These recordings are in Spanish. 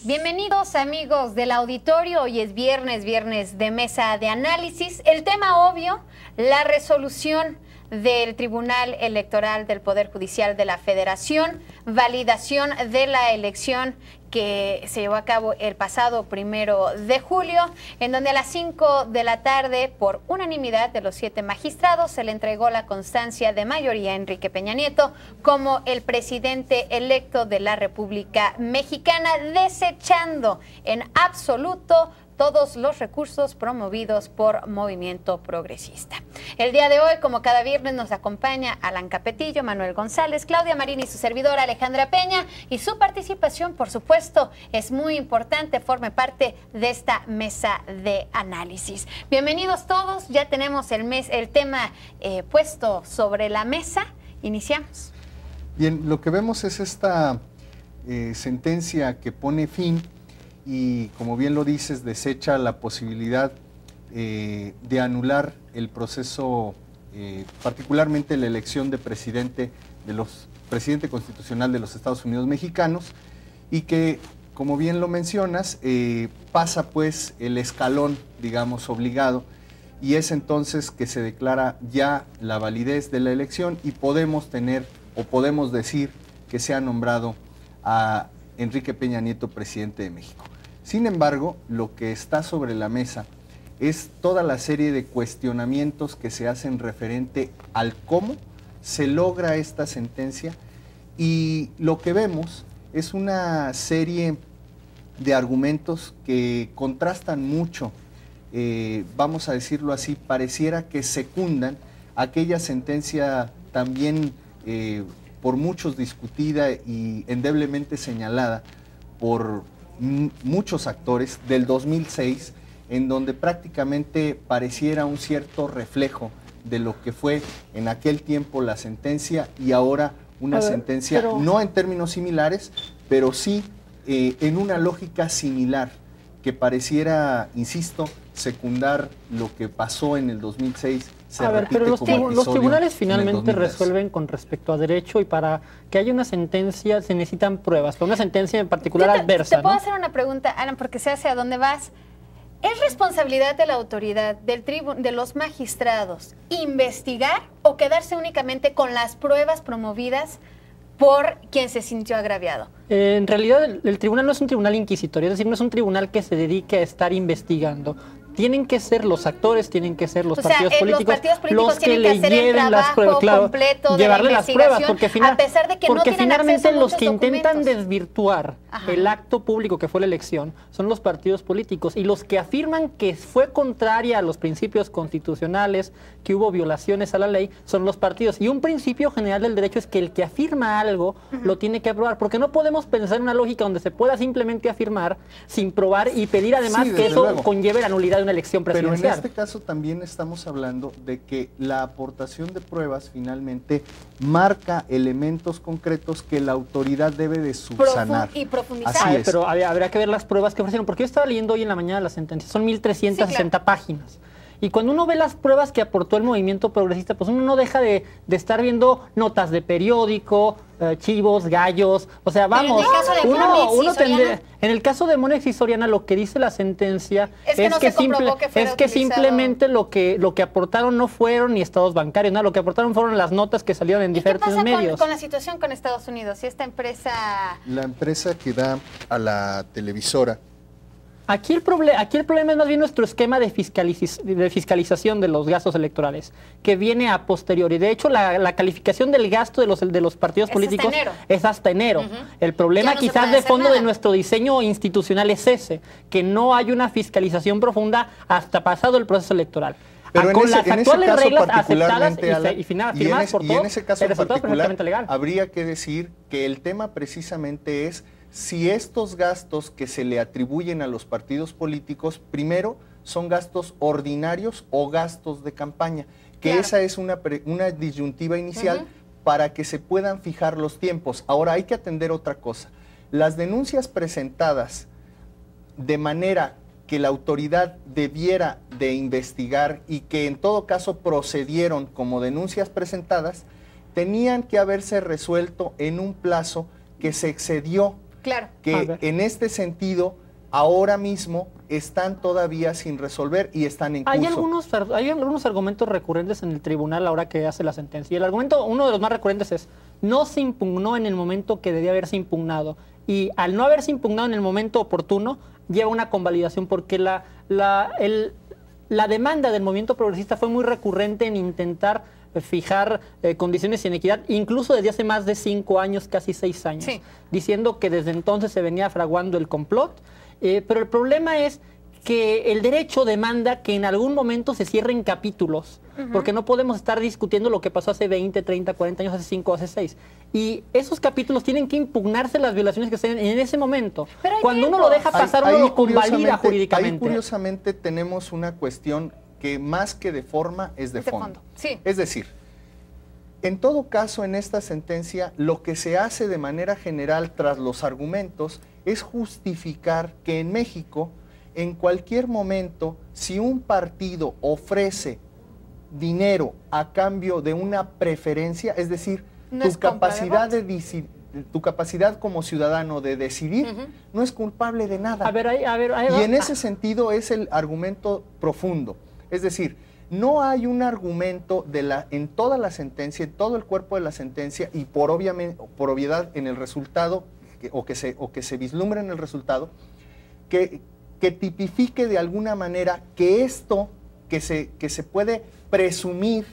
Bienvenidos amigos del auditorio, hoy es viernes de mesa de análisis. El tema obvio, la resolución del Tribunal Electoral del Poder Judicial de la Federación, validación de la elección que se llevó a cabo el pasado 1 de julio, en donde a las 5 de la tarde, por unanimidad de los 7 magistrados, se le entregó la constancia de mayoría a Enrique Peña Nieto como el presidente electo de la República Mexicana, desechando en absoluto todos los recursos promovidos por Movimiento Progresista. El día de hoy, como cada viernes, nos acompaña Alan Capetillo, Manuel González, Claudia Marín y su servidora Alejandra Peña, y su participación, por supuesto, es muy importante, forme parte de esta mesa de análisis. Bienvenidos todos, ya tenemos el tema puesto sobre la mesa. Iniciamos. Bien, lo que vemos es esta sentencia que pone fin y, como bien lo dices, desecha la posibilidad de anular el proceso, particularmente la elección de presidente constitucional de los Estados Unidos mexicanos, y que, como bien lo mencionas, pasa pues el escalón, digamos, obligado, y es entonces que se declara ya la validez de la elección y podemos tener o podemos decir que se ha nombrado a Enrique Peña Nieto presidente de México. Sin embargo, lo que está sobre la mesa es toda la serie de cuestionamientos que se hacen referente al cómo se logra esta sentencia, y lo que vemos es una serie de argumentos que contrastan mucho, vamos a decirlo así, pareciera que secundan aquella sentencia también por muchos discutida y endeblemente señalada por muchos actores del 2006, en donde prácticamente pareciera un cierto reflejo de lo que fue en aquel tiempo la sentencia y ahora una sentencia, no en términos similares, pero sí en una lógica similar, que pareciera, insisto, secundar lo que pasó en el 2006. Pero los tribunales finalmente resuelven con respecto a derecho, y para que haya una sentencia se necesitan pruebas, pero una sentencia en particular adversa. Te puedo hacer una pregunta, Alan, porque sé hacia dónde vas. ¿Es responsabilidad de la autoridad, de los magistrados, investigar o quedarse únicamente con las pruebas promovidas por quien se sintió agraviado? En realidad el tribunal no es un tribunal inquisitorio, es decir, no es un tribunal que se dedique a estar investigando. Tienen que ser los actores, tienen que ser los partidos políticos los que le lleven las pruebas, claro, llevarle las pruebas, porque finalmente los que intentan desvirtuar el acto público que fue la elección son los partidos políticos, y los que afirman que fue contraria a los principios constitucionales, que hubo violaciones a la ley, son los partidos. Y un principio general del derecho es que el que afirma algo lo tiene que aprobar, porque no podemos pensar en una lógica donde se pueda simplemente afirmar sin probar y pedir además que eso conlleve la nulidad de una elección presidencial. Pero en este caso también estamos hablando de que la aportación de pruebas finalmente marca elementos concretos que la autoridad debe de subsanar. Y profundizar. Pero habrá que ver las pruebas que ofrecieron, porque yo estaba leyendo hoy en la mañana la sentencia, son 1360 páginas. Y cuando uno ve las pruebas que aportó el Movimiento Progresista, pues uno no deja de estar viendo notas de periódico, chivos, gallos, o sea, vamos, en el caso de Monex y Soriana lo que dice la sentencia es que simplemente lo que aportaron no fueron ni estados bancarios, nada, lo que aportaron fueron las notas que salieron en diferentes medios. ¿Qué pasa con la situación con Estados Unidos y esta empresa? La empresa que da a la televisora. Aquí el problema es más bien nuestro esquema de fiscalización de los gastos electorales, que viene a posteriori. De hecho, la calificación del gasto de los partidos políticos es hasta enero. El problema quizás de fondo de nuestro diseño institucional es ese, que no hay una fiscalización profunda hasta pasado el proceso electoral. Pero con las actuales reglas aceptadas y firmadas por todos, el resultado es perfectamente legal. Habría que decir que el tema precisamente es si estos gastos que se le atribuyen a los partidos políticos, primero, son gastos ordinarios o gastos de campaña, que esa es una disyuntiva inicial para que se puedan fijar los tiempos. Ahora hay que atender otra cosa. Las denuncias presentadas de manera que la autoridad debiera de investigar y que en todo caso procedieron como denuncias presentadas, tenían que haberse resuelto en un plazo que se excedió Claro. Que en este sentido, ahora mismo están todavía sin resolver y están en curso. Hay algunos argumentos recurrentes en el tribunal ahora que hace la sentencia. Y el argumento, uno de los más recurrentes es, no se impugnó en el momento que debía haberse impugnado. Y al no haberse impugnado en el momento oportuno, lleva una convalidación porque la demanda del movimiento progresista fue muy recurrente en intentar fijar condiciones de inequidad, incluso desde hace más de 5 años, casi 6 años, sí, diciendo que desde entonces se venía fraguando el complot. Pero el problema es que el derecho demanda que en algún momento se cierren capítulos, porque no podemos estar discutiendo lo que pasó hace 20, 30, 40 años, hace 5, hace 6. Y esos capítulos tienen que impugnarse las violaciones que se den en ese momento. Cuando uno lo deja pasar, uno lo convalida jurídicamente. Ahí curiosamente tenemos una cuestión que más que de forma es de fondo. Sí. Es decir, en todo caso, en esta sentencia, lo que se hace de manera general tras los argumentos es justificar que en México, en cualquier momento, si un partido ofrece dinero a cambio de una preferencia, es decir, tu capacidad como ciudadano de decidir, no es culpable de nada. Y en ese sentido es el argumento profundo. Es decir, no hay un argumento en toda la sentencia, en todo el cuerpo de la sentencia y por obviedad en el resultado, o que se vislumbre en el resultado, que tipifique de alguna manera que esto que se puede presumir,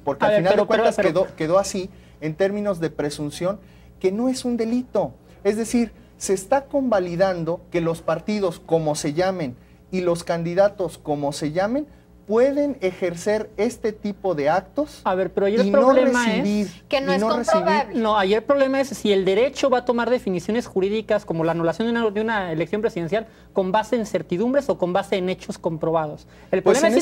porque al final de cuentas quedó así, en términos de presunción, que no es un delito. Es decir, se está convalidando que los partidos como se llamen y los candidatos como se llamen pueden ejercer este tipo de actos pero ayer el problema es que no es comprobable. No, ayer el problema es si el derecho va a tomar definiciones jurídicas como la anulación de una elección presidencial con base en certidumbres o con base en hechos comprobados. El problema es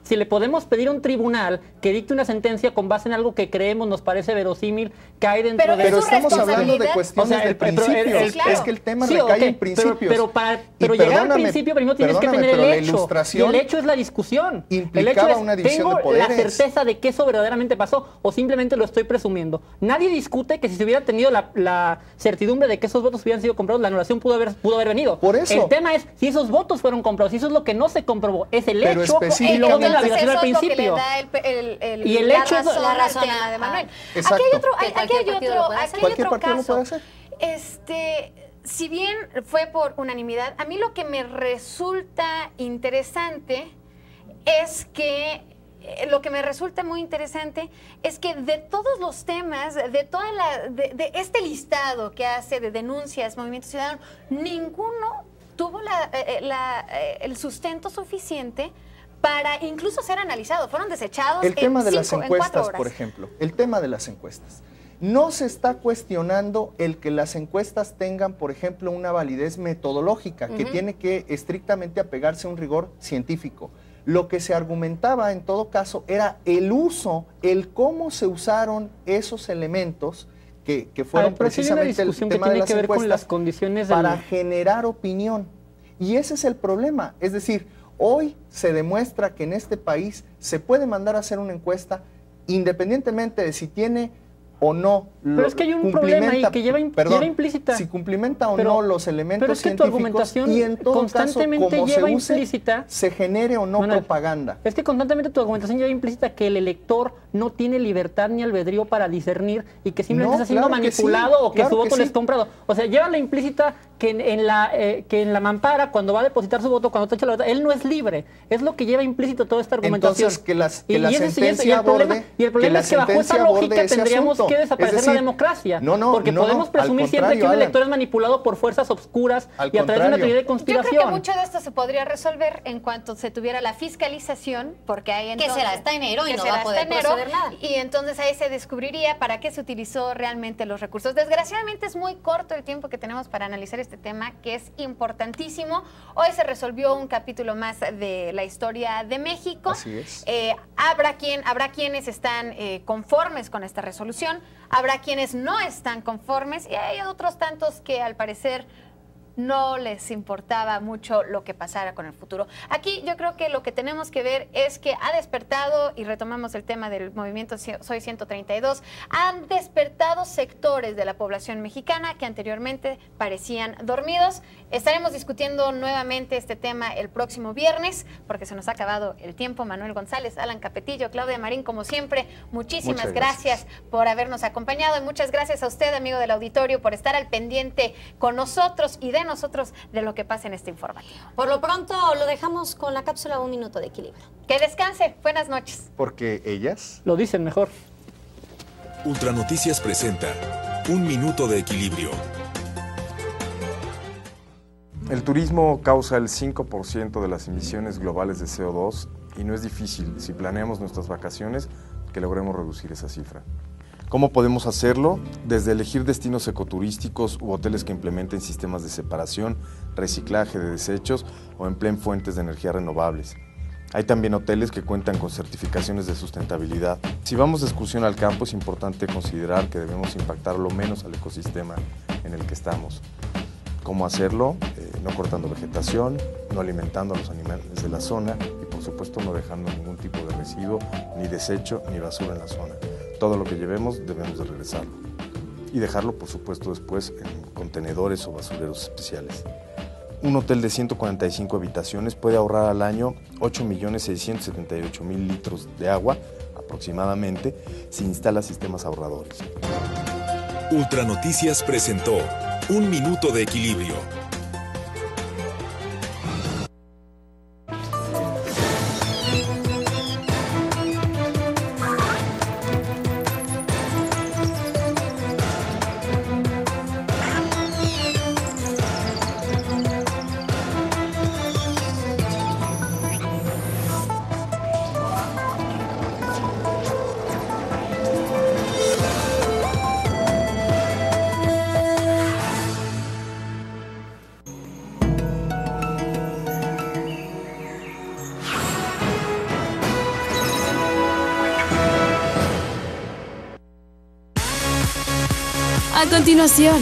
si le podemos pedir a un tribunal que dicte una sentencia con base en algo que creemos, nos parece verosímil, cae dentro de... Pero estamos hablando de cuestiones de principios. Claro. Es que el tema recae en principios. Pero llegar al principio primero tienes que tener el hecho. Y el hecho es la discusión. El hecho es, una división ¿tengo de poderes? La certeza de que eso verdaderamente pasó o simplemente lo estoy presumiendo? Nadie discute que si se hubiera tenido la certidumbre de que esos votos hubieran sido comprados, la anulación pudo haber venido. Por eso. El tema es si esos votos fueron comprados, si eso es lo que no se comprobó, es el hecho y luego la violación al principio. Y el hecho es la razón de Manuel. Exacto. Aquí hay otro partido lo puede hacer. Si bien fue por unanimidad, a mí lo que me resulta interesante es que de todos los temas, de este listado que hace de denuncias, Movimiento Ciudadano, ninguno tuvo el sustento suficiente para incluso ser analizado. Fueron desechados el tema de las encuestas, por ejemplo. El tema de las encuestas. No se está cuestionando el que las encuestas tengan, por ejemplo, una validez metodológica, que tiene que estrictamente apegarse a un rigor científico. Lo que se argumentaba en todo caso era el cómo se usaron esos elementos que fueron precisamente el tema de las encuestas para generar opinión. Y ese es el problema. Es decir, hoy se demuestra que en este país se puede mandar a hacer una encuesta independientemente de si tiene o no. Pero es que hay un problema ahí que lleva implícita. Si cumplimenta o no los elementos científicos y en todo constantemente caso, como lleva se use, implícita, se genere o no propaganda. Es que constantemente tu argumentación lleva implícita que el elector no tiene libertad ni albedrío para discernir y que simplemente está siendo manipulado o que su voto le es comprado. O sea, lleva la implícita que en la mampara, cuando va a depositar su voto, cuando te echa la verdad, él no es libre. Es lo que lleva implícito toda esta argumentación. Entonces, que la sentencia aborde, y el problema es que bajo esa lógica tendríamos que desaparecer la democracia. Porque podemos presumir siempre que un elector es manipulado por fuerzas obscuras y a través de una teoría de conspiración. Yo creo que mucho de esto se podría resolver en cuanto se tuviera la fiscalización, porque ahí entonces... Que será hasta enero y no va a poder proceder nada. Y entonces ahí se descubriría para qué se utilizó realmente los recursos. Desgraciadamente es muy corto el tiempo que tenemos para analizar este tema, que es importantísimo. Hoy se resolvió un capítulo más de la historia de México. Así es. Habrá quienes están conformes con esta resolución, habrá quienes no están conformes y hay otros tantos que al parecer no les importaba mucho lo que pasara con el futuro. Aquí yo creo que lo que tenemos que ver es que ha despertado, y retomamos el tema del movimiento Soy 132, han despertado sectores de la población mexicana que anteriormente parecían dormidos. Estaremos discutiendo nuevamente este tema el próximo viernes, porque se nos ha acabado el tiempo. Manuel González, Alan Capetillo, Claudia Marín, como siempre, muchísimas gracias por habernos acompañado, y muchas gracias a usted, amigo del auditorio, por estar al pendiente con nosotros y de nosotros de lo que pasa en este informativo. Por lo pronto lo dejamos con la cápsula Un Minuto de Equilibrio. Que descanse. Buenas noches. Porque ellas lo dicen mejor. Ultranoticias presenta Un Minuto de Equilibrio. El turismo causa el 5% de las emisiones globales de CO2 y no es difícil, si planeamos nuestras vacaciones, que logremos reducir esa cifra. ¿Cómo podemos hacerlo? Desde elegir destinos ecoturísticos u hoteles que implementen sistemas de separación, reciclaje de desechos o empleen fuentes de energía renovables. Hay también hoteles que cuentan con certificaciones de sustentabilidad. Si vamos de excursión al campo, es importante considerar que debemos impactar lo menos al ecosistema en el que estamos. ¿Cómo hacerlo? No cortando vegetación, no alimentando a los animales de la zona y, por supuesto, no dejando ningún tipo de residuo, ni desecho, ni basura en la zona. Todo lo que llevemos debemos de regresarlo y dejarlo, por supuesto, después en contenedores o basureros especiales. Un hotel de 145 habitaciones puede ahorrar al año 8.678.000 litros de agua aproximadamente si instala sistemas ahorradores. Ultranoticias presentó Un Minuto de Equilibrio. A continuación,